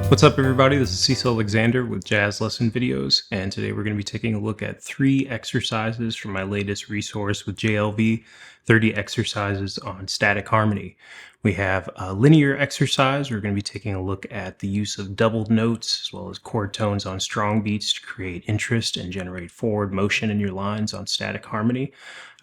What's up, everybody? This is Cecil with Jazz Lesson Videos, and today we're going to be taking a look at 3 exercises from my latest resource with JLV, 30 exercises on static harmony. We have a linear exercise. We're going to be taking a look at the use of doubled notes as well as chord tones on strong beats to create interest and generate forward motion in your lines on static harmony.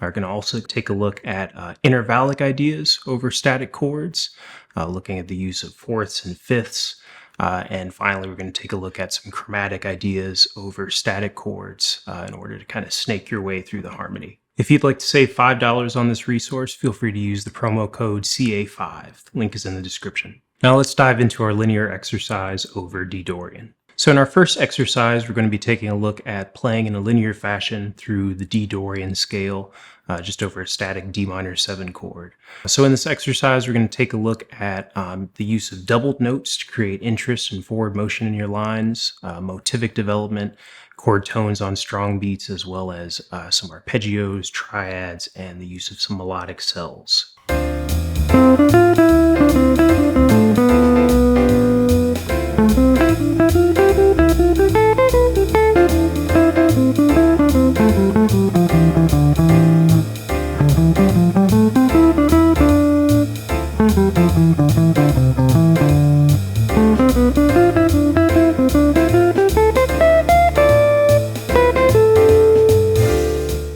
We're going to also take a look at intervallic ideas over static chords, looking at the use of fourths and fifths. And finally, we're going to take a look at some chromatic ideas over static chords in order to kind of snake your way through the harmony. If you'd like to save $5 on this resource, feel free to use the promo code CA5. The link is in the description. Now let's dive into our linear exercise over D Dorian. So in our first exercise, we're going to be taking a look at playing in a linear fashion through the D Dorian scale, just over a static D minor 7 chord. So in this exercise, we're going to take a look at the use of doubled notes to create interest and forward motion in your lines, motivic development, chord tones on strong beats, as well as some arpeggios, triads, and the use of some melodic cells.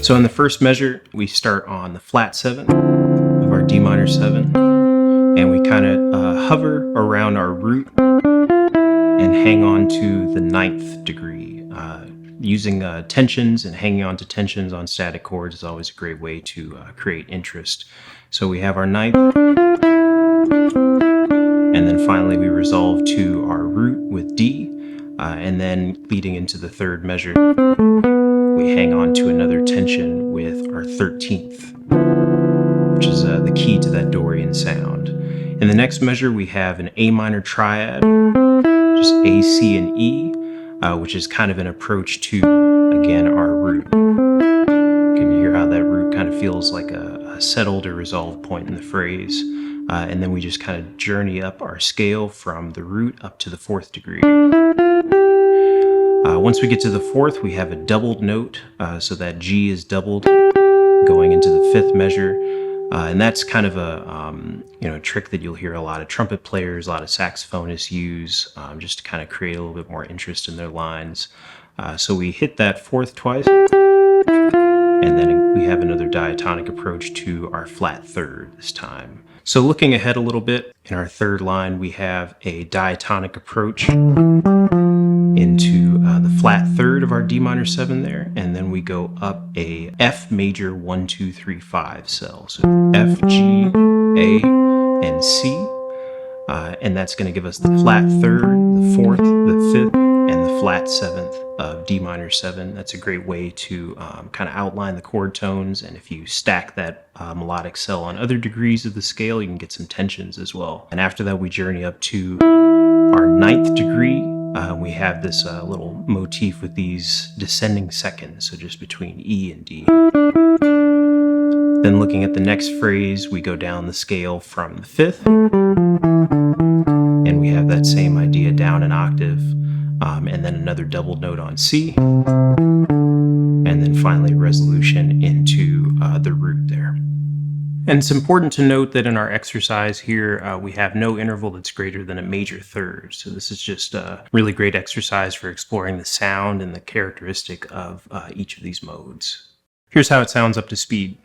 So in the first measure, we start on the flat 7 of our D minor 7, and we kind of hover around our root and hang on to the 9th degree. Using tensions and hanging on to tensions on static chords is always a great way to create interest. So we have our 9th, and then finally we resolve to our root with D, and then leading into the 3rd measure, we hang on to another tension with our 13th, which is the key to that Dorian sound. In the next measure, we have an A minor triad, just A, C, and E, which is kind of an approach to, again, our root. Can you hear how that root kind of feels like a settled or resolved point in the phrase? And then we just kind of journey up our scale from the root up to the 4th degree. Once we get to the 4th, we have a doubled note, so that G is doubled going into the 5th measure, and that's kind of a trick that you'll hear a lot of trumpet players, a lot of saxophonists use, just to kind of create a little bit more interest in their lines. So we hit that 4th twice, and then we have another diatonic approach to our flat 3rd this time. So looking ahead a little bit, in our 3rd line, we have a diatonic approach into the flat 3rd of our D minor 7 there, and then we go up a F major 1, 2, 3, 5 cell. So F, G, A, and C, and that's going to give us the flat 3rd, the 4th, the 5th, and the flat 7th of D minor 7. That's a great way to kind of outline the chord tones, and if you stack that melodic cell on other degrees of the scale, you can get some tensions as well. And after that, we journey up to our 9th degree. We have this little motif with these descending seconds, so just between E and D. Then looking at the next phrase, we go down the scale from the 5th, and we have that same idea down an octave, and then another doubled note on C, and then finally resolution into the root there. And it's important to note that in our exercise here, we have no interval that's greater than a major third. So this is just a really great exercise for exploring the sound and the characteristic of each of these modes. Here's how it sounds up to speed.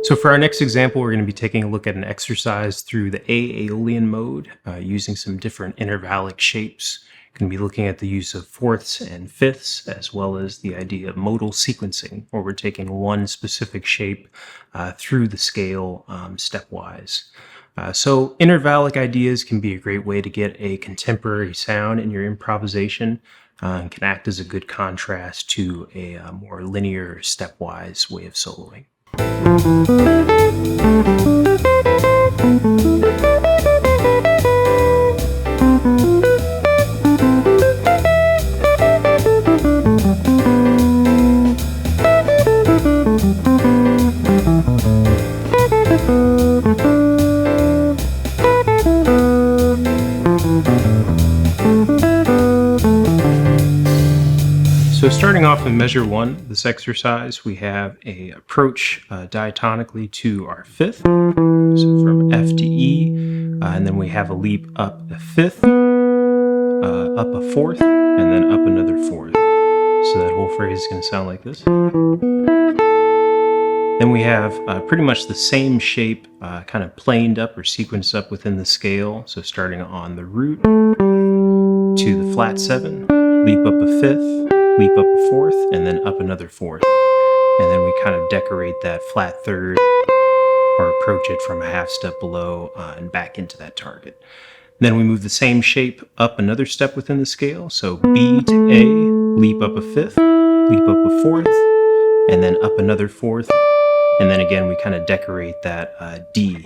So for our next example, we're going to be taking a look at an exercise through the Aeolian mode using some different intervallic shapes. Going to be looking at the use of fourths and fifths, as well as the idea of modal sequencing, where we're taking one specific shape through the scale stepwise. So intervallic ideas can be a great way to get a contemporary sound in your improvisation and can act as a good contrast to a more linear stepwise way of soloing. So starting off in measure 1, this exercise, we have a approach diatonically to our fifth, so from F to E, and then we have a leap up a fifth, up a fourth, and then up another fourth. So that whole phrase is going to sound like this. Then we have pretty much the same shape kind of planed up or sequenced up within the scale. So starting on the root to the flat 7, leap up a fifth, leap up a fourth, and then up another fourth. And then we kind of decorate that flat third or approach it from a half step below and back into that target. Then we move the same shape up another step within the scale. So B to A, leap up a fifth, leap up a fourth, and then up another fourth. And then again, we kind of decorate that D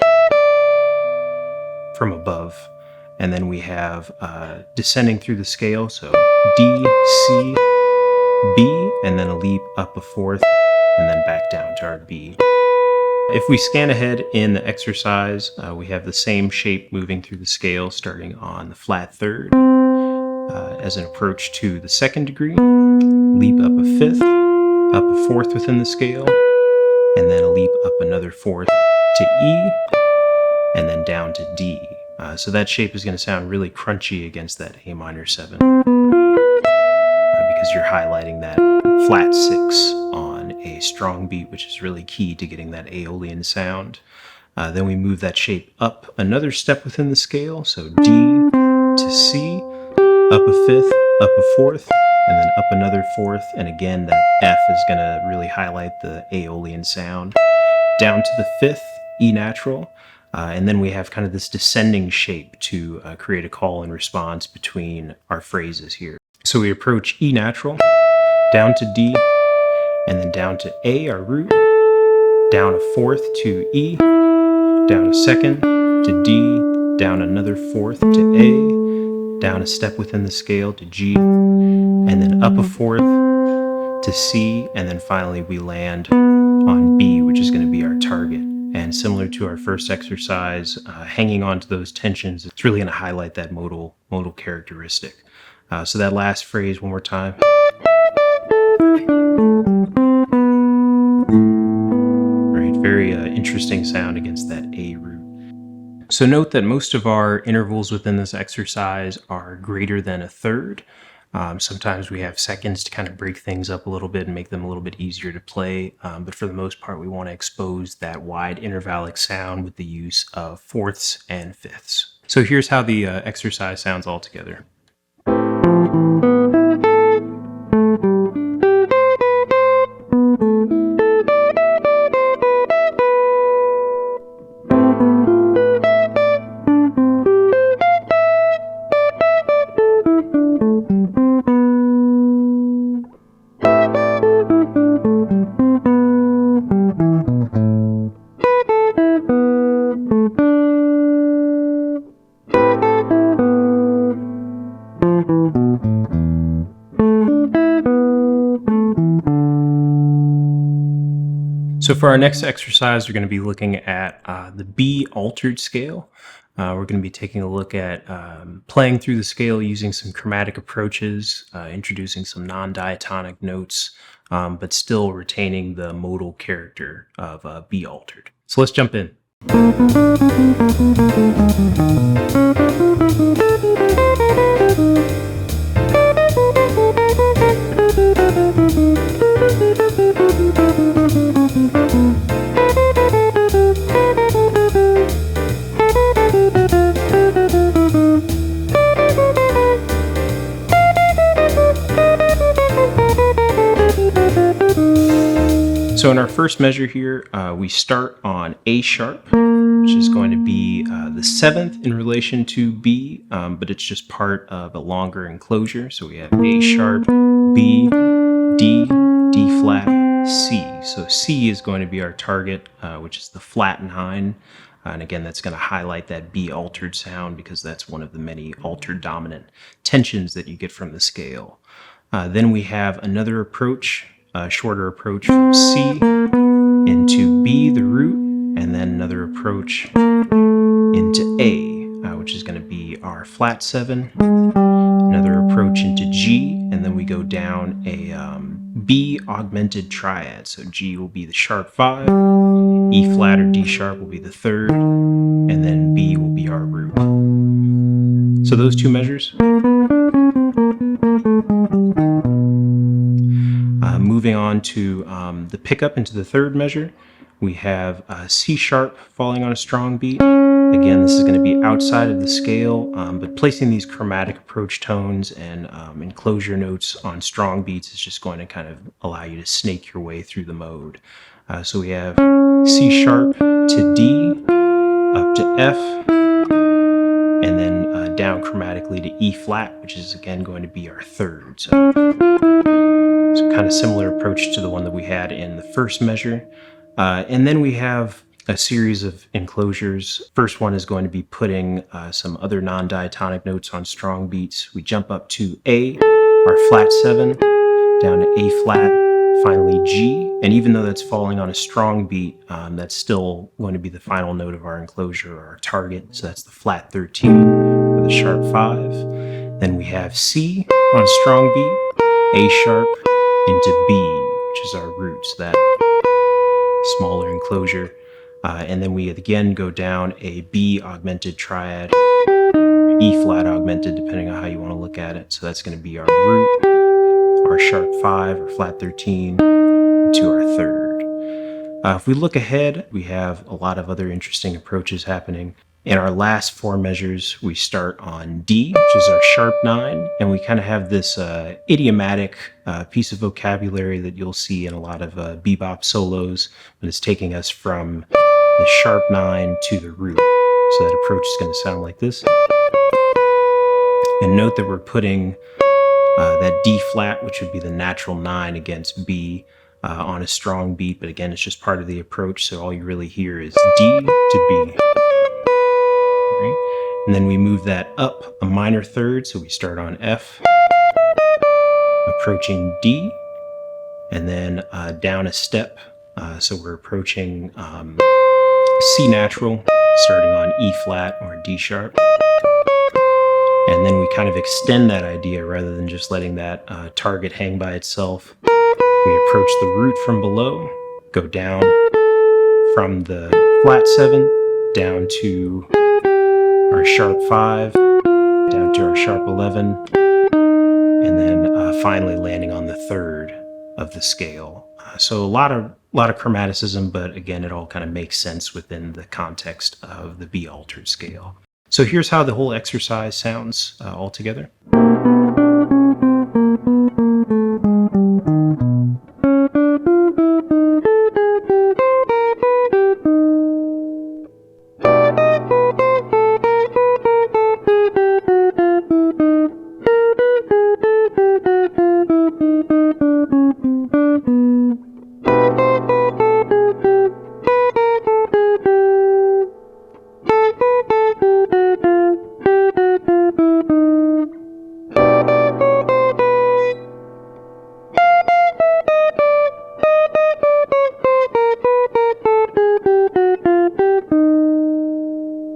from above. And then we have descending through the scale. So D, C, B, and then a leap up a fourth, and then back down to our B. If we scan ahead in the exercise, we have the same shape moving through the scale, starting on the flat third as an approach to the second degree, leap up a fifth, up a fourth within the scale, and then a leap up another fourth to E, and then down to D. So that shape is going to sound really crunchy against that A minor 7. Because you're highlighting that flat 6 on a strong beat, which is really key to getting that Aeolian sound. Then we move that shape up another step within the scale, so D to C, up a fifth, up a fourth, and then up another fourth, and again that F is going to really highlight the Aeolian sound. Down to the fifth, E natural, and then we have kind of this descending shape to create a call and response between our phrases here. So we approach E natural, down to D, and then down to A, our root, down a fourth to E, down a second to D, down another fourth to A, down a step within the scale to G, and then up a fourth to C, and then finally we land on B, which is going to be our target. And similar to our first exercise, hanging on to those tensions, it's really going to highlight that modal characteristic. So that last phrase one more time. Right, very interesting sound against that A root. So note that most of our intervals within this exercise are greater than a third. Sometimes we have seconds to kind of break things up a little bit and make them a little bit easier to play. But for the most part, we want to expose that wide intervallic sound with the use of fourths and fifths. So here's how the exercise sounds all together. So for our next exercise, we're going to be looking at the B altered scale. We're going to be taking a look at playing through the scale using some chromatic approaches, introducing some non-diatonic notes, but still retaining the modal character of B altered. So let's jump in. So in our first measure here, we start on A sharp, which is going to be the 7th in relation to B, but it's just part of a longer enclosure. So we have A sharp, B, D, D flat, C. So C is going to be our target, which is the flat 9. And again, that's going to highlight that B altered sound because that's one of the many altered dominant tensions that you get from the scale. Then we have another approach, a shorter approach from C into B, the root, and then another approach into A, which is going to be our flat 7, another approach into G, and then we go down a B augmented triad. So G will be the sharp 5, E flat or D sharp will be the 3rd, and then B will be our root. So those two measures. Moving on to the pickup into the 3rd measure, we have C sharp falling on a strong beat. Again, this is going to be outside of the scale, but placing these chromatic approach tones and enclosure notes on strong beats is just going to kind of allow you to snake your way through the mode. So we have C sharp to D, up to F, and then down chromatically to E flat, which is again going to be our 3rd. So kind of similar approach to the one that we had in the first measure. And then we have a series of enclosures. First one is going to be putting some other non-diatonic notes on strong beats. We jump up to A, our flat 7, down to A flat, finally G. And even though that's falling on a strong beat, that's still going to be the final note of our enclosure or our target. So that's the flat 13 with a sharp 5. Then we have C on a strong beat, A sharp into B, which is our root, so that smaller enclosure. And then we again go down a B augmented triad, E flat augmented, depending on how you want to look at it. So that's going to be our root, our sharp 5, or flat 13, to our 3rd. If we look ahead, we have a lot of other interesting approaches happening. In our last 4 measures, we start on D, which is our sharp 9, and we kind of have this idiomatic piece of vocabulary that you'll see in a lot of bebop solos, but it's taking us from the sharp 9 to the root. So that approach is going to sound like this. And note that we're putting that D flat, which would be the natural 9 against B, on a strong beat, but again, it's just part of the approach, so all you really hear is D to B. And then we move that up a minor 3rd, so we start on F, approaching D, and then down a step, so we're approaching C natural, starting on E flat or D sharp. And then we kind of extend that idea rather than just letting that target hang by itself. We approach the root from below, go down from the flat 7, down to our sharp 5, down to our sharp 11, and then finally landing on the 3rd of the scale. So a lot of chromaticism, but again, it all kind of makes sense within the context of the B altered scale. So here's how the whole exercise sounds all together.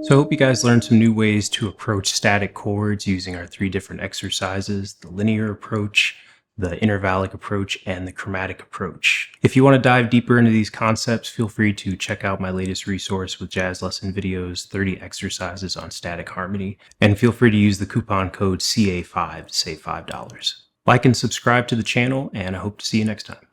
So I hope you guys learned some new ways to approach static chords using our 3 different exercises: the linear approach, the intervallic approach, and the chromatic approach. If you want to dive deeper into these concepts, feel free to check out my latest resource with jazz lesson videos, 30 exercises on static harmony, and feel free to use the coupon code CA5 to save $5. Like and subscribe to the channel, and I hope to see you next time.